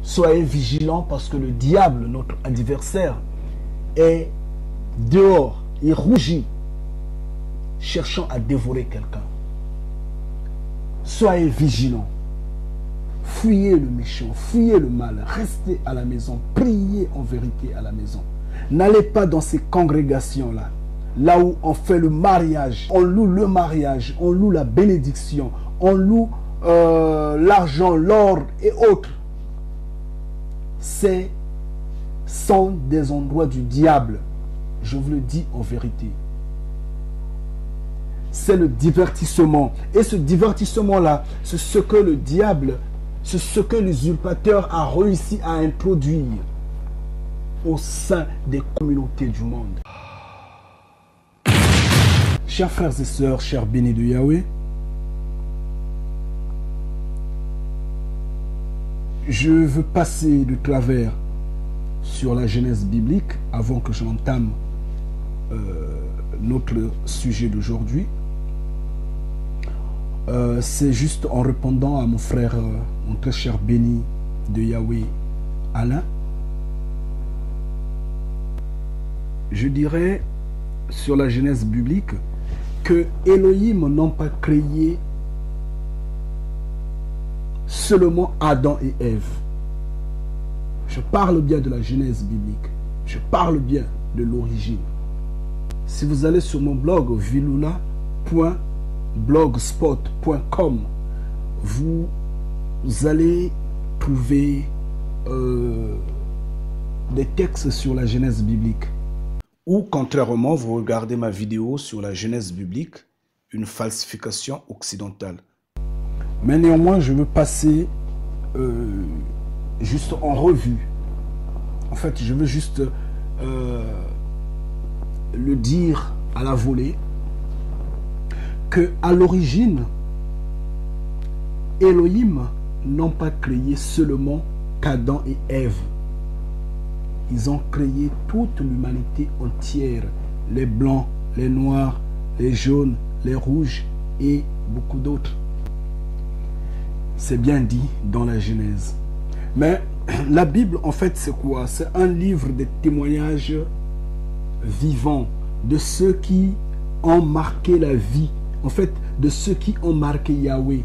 Soyez vigilants parce que le diable, notre adversaire, est dehors, il rougit, cherchant à dévorer quelqu'un. Soyez vigilants. Fuyez le méchant, fuyez le mal, restez à la maison, priez en vérité à la maison. N'allez pas dans ces congrégations-là, là où on fait le mariage, on loue le mariage, on loue la bénédiction, on loue l'argent, l'or et autres. Ce sont des endroits du diable, je vous le dis en vérité. C'est le divertissement. Et ce divertissement-là, c'est ce que le diable, c'est ce que l'usurpateur a réussi à introduire au sein des communautés du monde. Chers frères et sœurs, chers bénis de Yahweh, je veux passer de travers sur la Genèse biblique avant que je n'entame notre sujet d'aujourd'hui. C'est juste en répondant à mon frère, mon très cher béni de Yahweh, Alain. Je dirais sur la Genèse biblique que Elohim n'ont pas créé seulement Adam et Ève. Je parle bien de la Genèse biblique. Je parle bien de l'origine. Si vous allez sur mon blog vilula.blogspot.com, vous allez trouver des textes sur la Genèse biblique. Ou contrairement, vous regardez ma vidéo sur la Genèse biblique, une falsification occidentale. Mais néanmoins, je veux passer juste en revue. En fait, je veux juste le dire à la volée que à l'origine, Elohim n'ont pas créé seulement qu'Adam et Ève. Ils ont créé toute l'humanité entière, les blancs, les noirs, les jaunes, les rouges et beaucoup d'autres. C'est bien dit dans la Genèse. Mais la Bible, en fait, c'est quoi? C'est un livre de témoignages vivants de ceux qui ont marqué la vie, en fait, de ceux qui ont marqué Yahweh,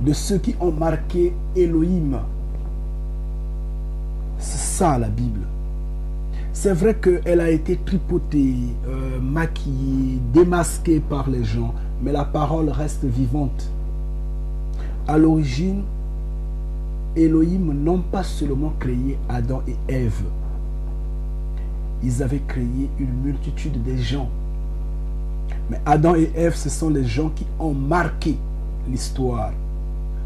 de ceux qui ont marqué Elohim. C'est ça la Bible. C'est vrai qu'elle a été tripotée, maquillée, démasquée par les gens, mais la parole reste vivante. À l'origine, Elohim n'ont pas seulement créé Adam et Ève. Ils avaient créé une multitude de gens. Mais Adam et Ève, ce sont les gens qui ont marqué l'histoire.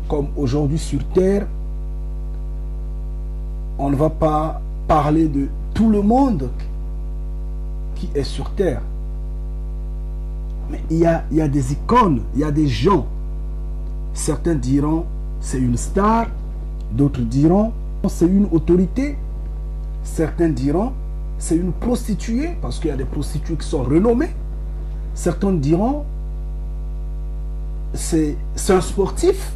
Comme aujourd'hui sur Terre, on ne va pas parler de tout le monde qui est sur Terre. Mais il y a des icônes, il y a des gens. Certains diront c'est une star, d'autres diront c'est une autorité. Certains diront c'est une prostituée, parce qu'il y a des prostituées qui sont renommées. Certains diront c'est un sportif.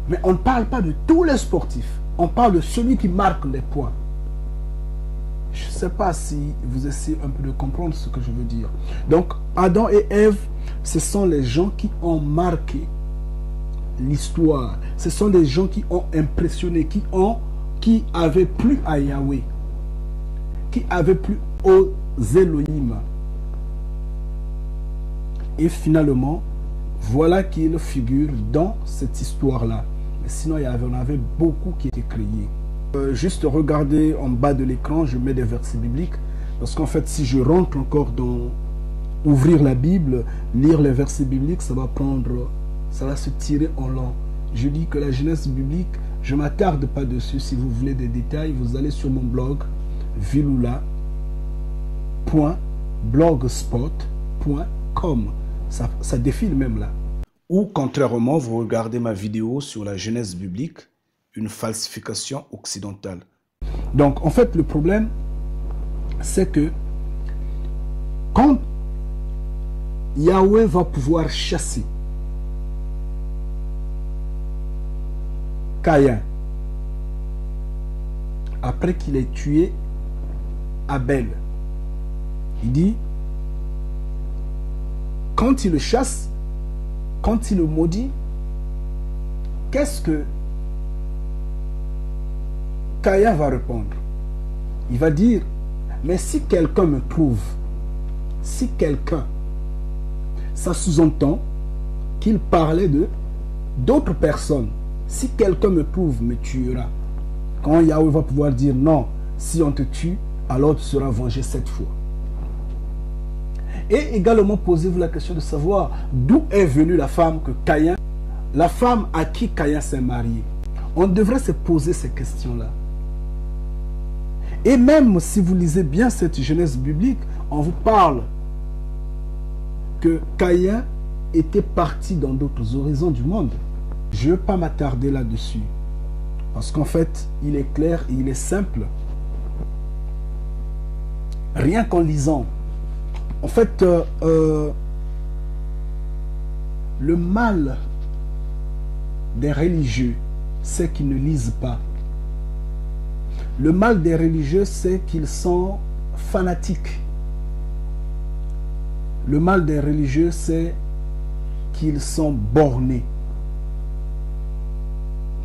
Mais on ne parle pas de tous les sportifs. On parle de celui qui marque les points. Je ne sais pas si vous essayez un peu de comprendre ce que je veux dire. Donc, Adam et Ève, ce sont les gens qui ont marqué l'histoire. Ce sont les gens qui ont impressionné, qui avaient plu à Yahweh, qui avaient plu aux Elohim. Et finalement, voilà qu'ils figurent dans cette histoire-là. Mais sinon, il y en avait beaucoup qui étaient créés. Juste regardez en bas de l'écran, je mets des versets bibliques. Parce qu'en fait, si je rentre encore dans ouvrir la Bible, lire les versets bibliques, ça va se tirer en long. Je dis que la Genèse biblique, je ne m'attarde pas dessus. Si vous voulez des détails, vous allez sur mon blog vilula.blogspot.com. Ça défile même là. Ou contrairement, vous regardez ma vidéo sur la Genèse biblique, une falsification occidentale. Donc, en fait, le problème, c'est que quand Yahweh va pouvoir chasser Caïn après qu'il ait tué Abel. Il dit, quand il le chasse, quand il le maudit, qu'est-ce que Caïn va répondre? Il va dire, mais si quelqu'un me trouve, si quelqu'un, ça sous-entend qu'il parlait d'autres personnes. Si quelqu'un me trouve, me tuera. Quand Yahweh va pouvoir dire non, si on te tue, alors tu seras vengé 7 fois. Et également, posez-vous la question de savoir d'où est venue la femme que Caïn, la femme à qui Caïn s'est marié. On devrait se poser ces questions-là. Et même si vous lisez bien cette Genèse biblique, on vous parle que Caïn était parti dans d'autres horizons du monde. Je ne vais pas m'attarder là-dessus. Parce qu'en fait, il est clair et il est simple. Rien qu'en lisant. En fait, le mal des religieux, c'est qu'ils ne lisent pas. Le mal des religieux, c'est qu'ils sont fanatiques. Le mal des religieux, c'est qu'ils sont bornés.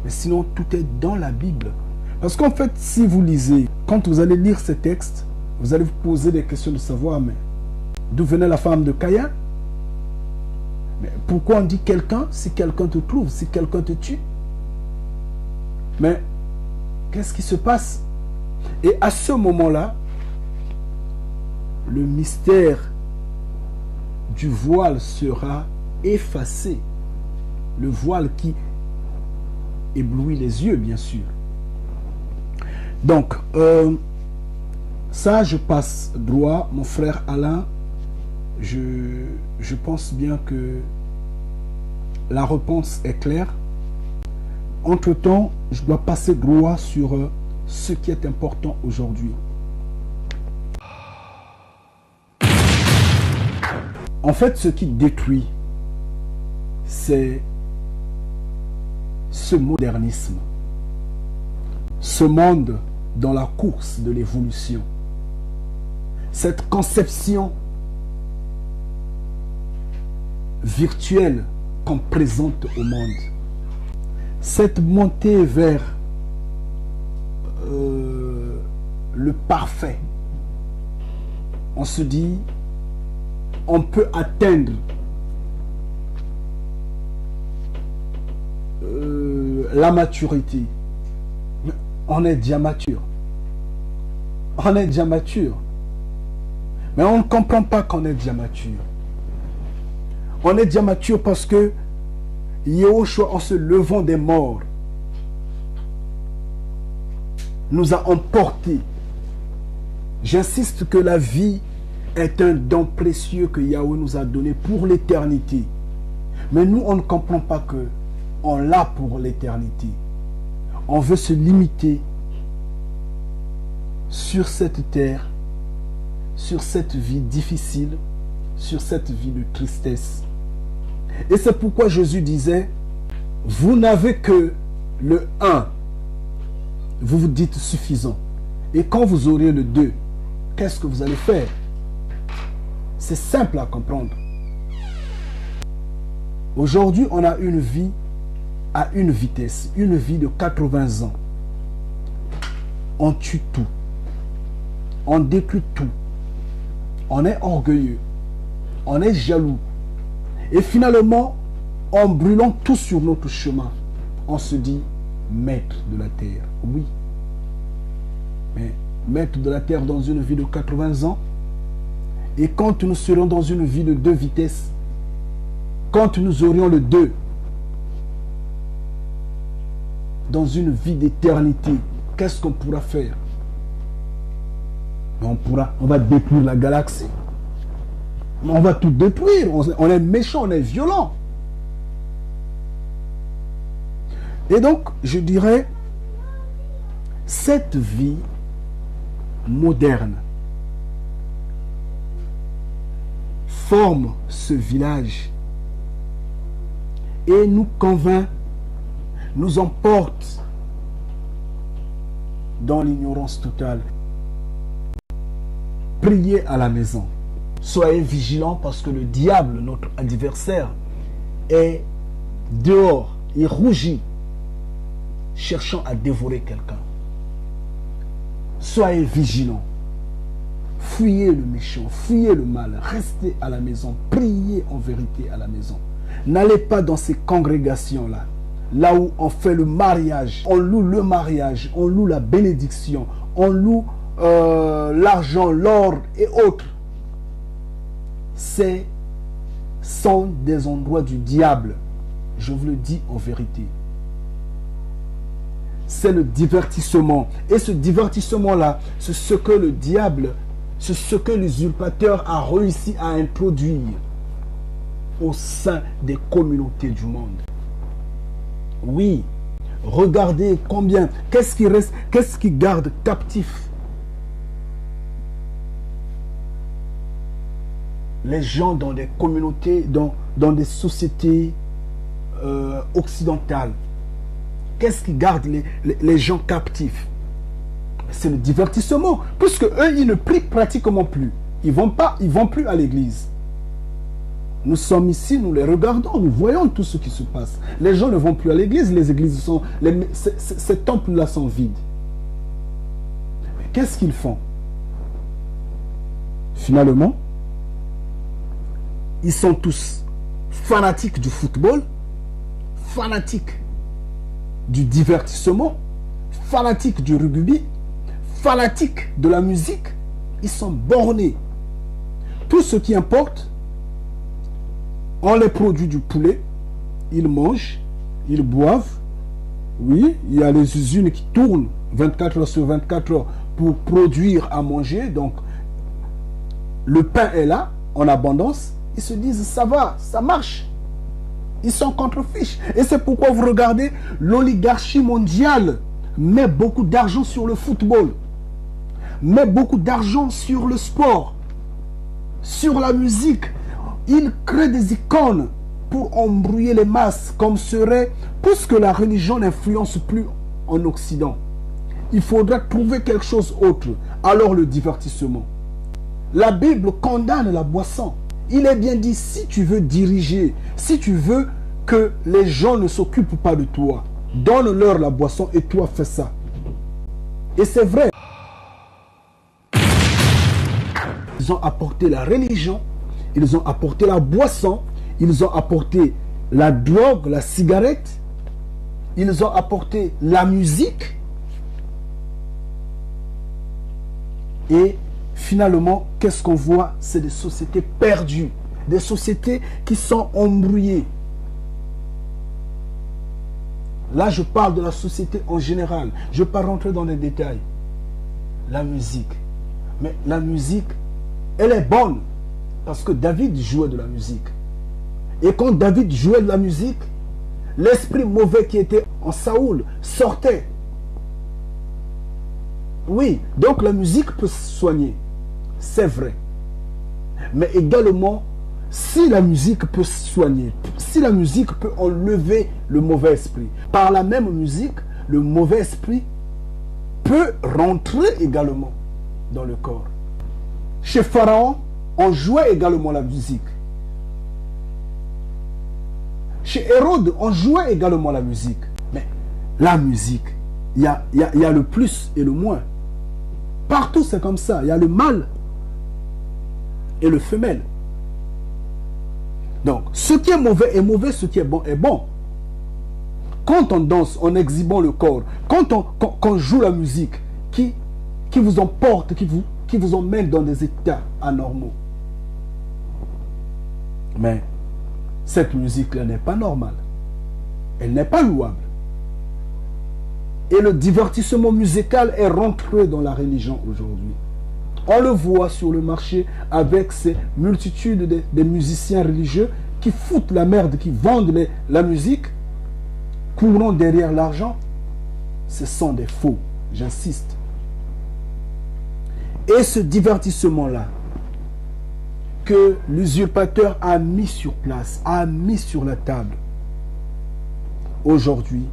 Mais sinon, tout est dans la Bible. Parce qu'en fait, si vous lisez, quand vous allez lire ces textes, vous allez vous poser des questions de savoir, mais d'où venait la femme de Caïn? Mais pourquoi on dit quelqu'un si quelqu'un te trouve, si quelqu'un te tue? Mais qu'est-ce qui se passe? Et à ce moment-là, le mystère du voile sera effacé. Le voile qui éblouit les yeux, bien sûr. Donc, ça, je passe droit. Mon frère Alain, je pense bien que la réponse est claire. Entre-temps, je dois passer droit sur ce qui est important aujourd'hui. En fait, ce qui détruit, c'est ce modernisme. Ce monde dans la course de l'évolution. Cette conception virtuelle qu'on présente au monde. Cette montée vers le parfait. On se dit, on peut atteindre la maturité. Mais on est déjà mature. On est déjà mature. Mais on ne comprend pas qu'on est déjà mature. On est déjà mature parce que Yahushua, en se levant des morts, nous a emportés. J'insiste que la vie est un don précieux que Yahweh nous a donné pour l'éternité. Mais nous, on ne comprend pas que on l'a pour l'éternité. On veut se limiter sur cette terre, sur cette vie difficile, sur cette vie de tristesse. Et c'est pourquoi Jésus disait, vous n'avez que le 1, vous vous dites suffisant. Et quand vous aurez le 2, qu'est-ce que vous allez faire? C'est simple à comprendre. Aujourd'hui, on a une vie à une vitesse, une vie de 80 ans. On tue tout. On détruit tout. On est orgueilleux. On est jaloux. Et finalement, en brûlant tout sur notre chemin, on se dit maître de la terre. Oui. Mais maître de la terre dans une vie de 80 ans, et quand nous serons dans une vie de 2 vitesses, quand nous aurions le 2, dans une vie d'éternité, qu'est-ce qu'on pourra faire? On va détruire la galaxie. On va tout détruire. On est méchant, on est violent. Et donc, je dirais, cette vie moderne forme ce village et nous convainc, nous emporte dans l'ignorance totale. Priez à la maison. Soyez vigilants parce que le diable, notre adversaire, est dehors. Il rougit, cherchant à dévorer quelqu'un. Soyez vigilants. Fuyez le méchant, fuyez le mal. Restez à la maison. Priez en vérité à la maison. N'allez pas dans ces congrégations-là. Là où on fait le mariage, on loue le mariage, on loue la bénédiction, on loue l'argent, l'or et autres. Ces sont des endroits du diable. Je vous le dis en vérité. C'est le divertissement. Et ce divertissement-là, c'est ce que le diable, c'est ce que l'usurpateur a réussi à introduire au sein des communautés du monde. Oui, regardez combien, qu'est-ce qui reste, qu'est-ce qui garde captif les gens dans des communautés, dans des sociétés occidentales. Qu'est-ce qui garde les gens captifs? C'est le divertissement, puisque eux, ils ne prient pratiquement plus. Ils vont plus à l'église. Nous sommes ici, nous les regardons, nous voyons tout ce qui se passe. Les gens ne vont plus à l'église, les églises sont... Ces temples-là sont vides. Mais qu'est-ce qu'ils font? Finalement, ils sont tous fanatiques du football, fanatiques du divertissement, fanatiques du rugby, fanatiques de la musique. Ils sont bornés. Tout ce qui importe, on les produit du poulet, ils mangent, ils boivent. Oui, il y a les usines qui tournent 24 heures sur 24 heures pour produire à manger. Donc, le pain est là, en abondance. Ils se disent, ça va, ça marche. Ils sont contre-fiches. Et c'est pourquoi vous regardez, l'oligarchie mondiale met beaucoup d'argent sur le football, met beaucoup d'argent sur le sport, sur la musique. Ils créent des icônes pour embrouiller les masses, comme serait, puisque la religion n'influence plus en Occident. Il faudra trouver quelque chose d'autre. Alors le divertissement. La Bible condamne la boisson. Il est bien dit, si tu veux diriger, si tu veux que les gens ne s'occupent pas de toi, donne-leur la boisson et toi fais ça. Et c'est vrai. Ils ont apporté la religion, ils ont apporté la boisson, ils ont apporté la drogue, la cigarette, ils ont apporté la musique. Et finalement, qu'est-ce qu'on voit? C'est des sociétés perdues, des sociétés qui sont embrouillées. Là, je parle de la société en général. Je ne vais pas rentrer dans les détails. La musique. Mais la musique, elle est bonne. Parce que David jouait de la musique. Et quand David jouait de la musique, l'esprit mauvais qui était en Saoul sortait. Oui, donc la musique peut soigner. C'est vrai. Mais également, si la musique peut soigner, si la musique peut enlever le mauvais esprit, par la même musique, le mauvais esprit peut rentrer également dans le corps. Chez Pharaon, on jouait également la musique. Chez Hérode, on jouait également la musique. Mais la musique, il y a le plus et le moins. Partout, c'est comme ça. Il y a le mâle et le femelle. Donc, ce qui est mauvais est mauvais, ce qui est bon est bon. Quand on danse en exhibant le corps, quand on joue la musique qui vous emporte, qui vous emmène dans des états anormaux. Mais cette musique-là n'est pas normale. Elle n'est pas louable. Et le divertissement musical est rentré dans la religion aujourd'hui. On le voit sur le marché avec ces multitudes de musiciens religieux qui foutent la merde, qui vendent la musique, courant derrière l'argent. Ce sont des faux, j'insiste. Et ce divertissement-là, que l'usurpateur a mis sur place, a mis sur la table, aujourd'hui,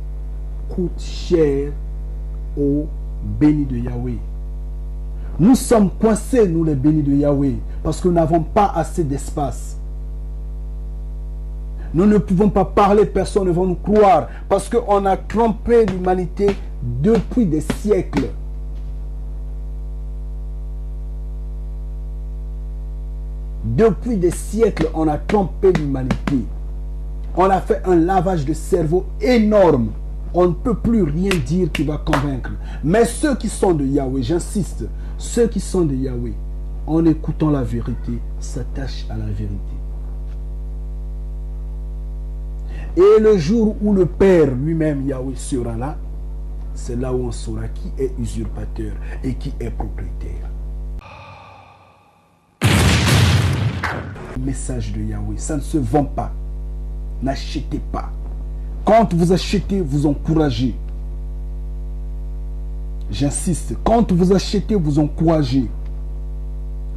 coûte cher aux bénis de Yahweh. Nous sommes coincés, nous les bénis de Yahweh, parce que nous n'avons pas assez d'espace. Nous ne pouvons pas parler, personne ne va nous croire, parce qu'on a trompé l'humanité depuis des siècles. Depuis des siècles, on a trompé l'humanité. On a fait un lavage de cerveau énorme. On ne peut plus rien dire qui va convaincre. Mais ceux qui sont de Yahweh, j'insiste, ceux qui sont de Yahweh, en écoutant la vérité, s'attachent à la vérité. Et le jour où le Père lui-même, Yahweh, sera là, c'est là où on saura qui est usurpateur et qui est propriétaire. Le message de Yahweh, ça ne se vend pas. N'achetez pas. Quand vous achetez, vous encouragez. J'insiste, quand vous achetez, vous encouragez.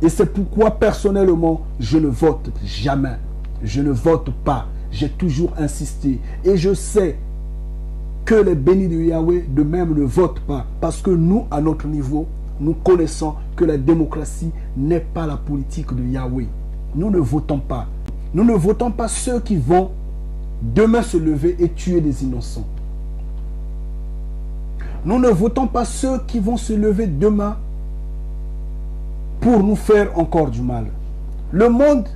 Et c'est pourquoi, personnellement, je ne vote jamais. Je ne vote pas. J'ai toujours insisté. Et je sais que les bénis de Yahweh, de même, ne votent pas. Parce que nous, à notre niveau, nous connaissons que la démocratie n'est pas la politique de Yahweh. Nous ne votons pas. Nous ne votons pas ceux qui vont demain se lever et tuer des innocents. Nous ne votons pas ceux qui vont se lever demain pour nous faire encore du mal. Le monde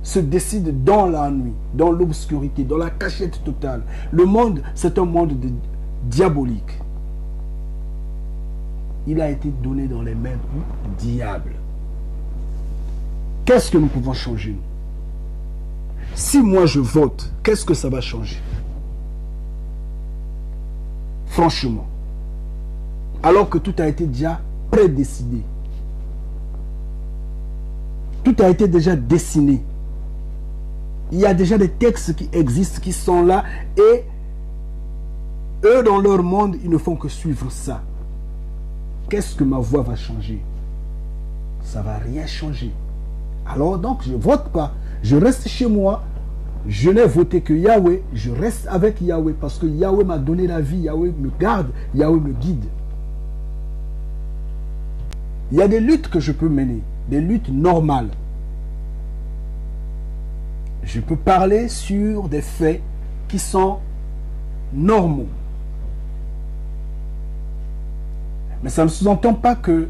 se décide dans la nuit, dans l'obscurité, dans la cachette totale. Le monde, c'est un monde diabolique. Il a été donné dans les mains du diable. Qu'est-ce que nous pouvons changer? Si moi je vote, qu'est-ce que ça va changer? Franchement. Alors que tout a été déjà prédécidé. Tout a été déjà dessiné. Il y a déjà des textes qui existent, qui sont là, et eux, dans leur monde, ils ne font que suivre ça. Qu'est-ce que ma voix va changer? Ça ne va rien changer. Alors donc, je ne vote pas. Je reste chez moi. Je n'ai voté que Yahweh. Je reste avec Yahweh parce que Yahweh m'a donné la vie. Yahweh me garde. Yahweh me guide. Il y a des luttes que je peux mener. Des luttes normales. Je peux parler sur des faits qui sont normaux. Mais ça ne sous-entend pas que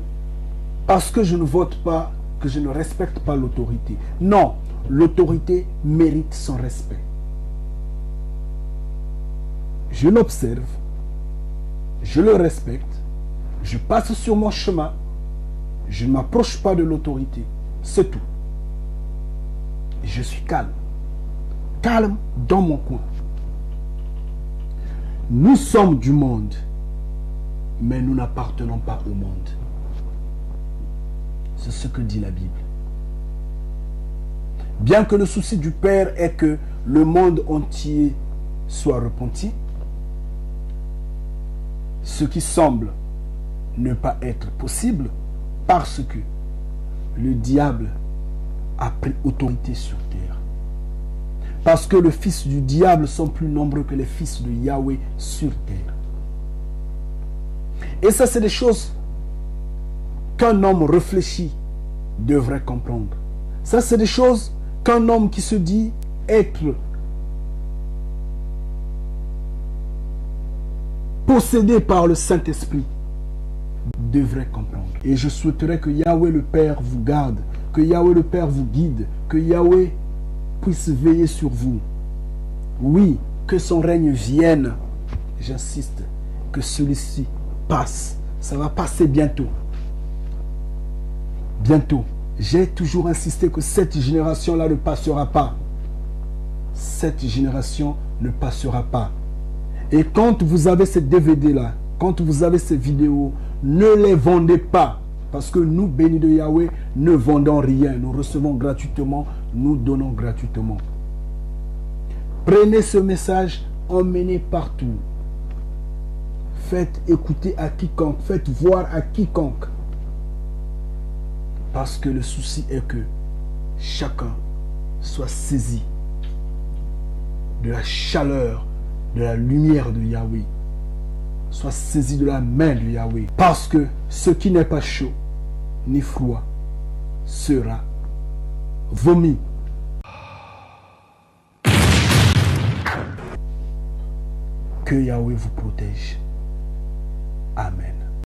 parce que je ne vote pas, que je ne respecte pas l'autorité. Non, l'autorité mérite son respect. Je l'observe, je le respecte, je passe sur mon chemin, je ne m'approche pas de l'autorité, c'est tout. Et je suis calme, calme dans mon coin. Nous sommes du monde, mais nous n'appartenons pas au monde. C'est ce que dit la Bible. Bien que le souci du Père est que le monde entier soit repenti, ce qui semble ne pas être possible parce que le diable a pris autorité sur terre. Parce que les fils du diable sont plus nombreux que les fils de Yahweh sur terre. Et ça, c'est des choses qu'un homme réfléchi devrait comprendre. Ça, c'est des choses qu'un homme qui se dit être possédé par le Saint-Esprit devrait comprendre. Et je souhaiterais que Yahweh le Père vous garde, que Yahweh le Père vous guide, que Yahweh puisse veiller sur vous. Oui, que son règne vienne. J'insiste, que celui-ci passe. Ça va passer bientôt. Bientôt. J'ai toujours insisté que cette génération-là ne passera pas. Cette génération ne passera pas. Et quand vous avez ces DVD-là, quand vous avez ces vidéos, ne les vendez pas. Parce que nous, bénis de Yahweh, ne vendons rien. Nous recevons gratuitement, nous donnons gratuitement. Prenez ce message, emmenez partout. Faites écouter à quiconque, faites voir à quiconque. Parce que le souci est que chacun soit saisi de la chaleur, de la lumière de Yahweh. soit saisi de la main de Yahweh. Parce que ce qui n'est pas chaud ni froid sera vomi. Que Yahweh vous protège. Amen.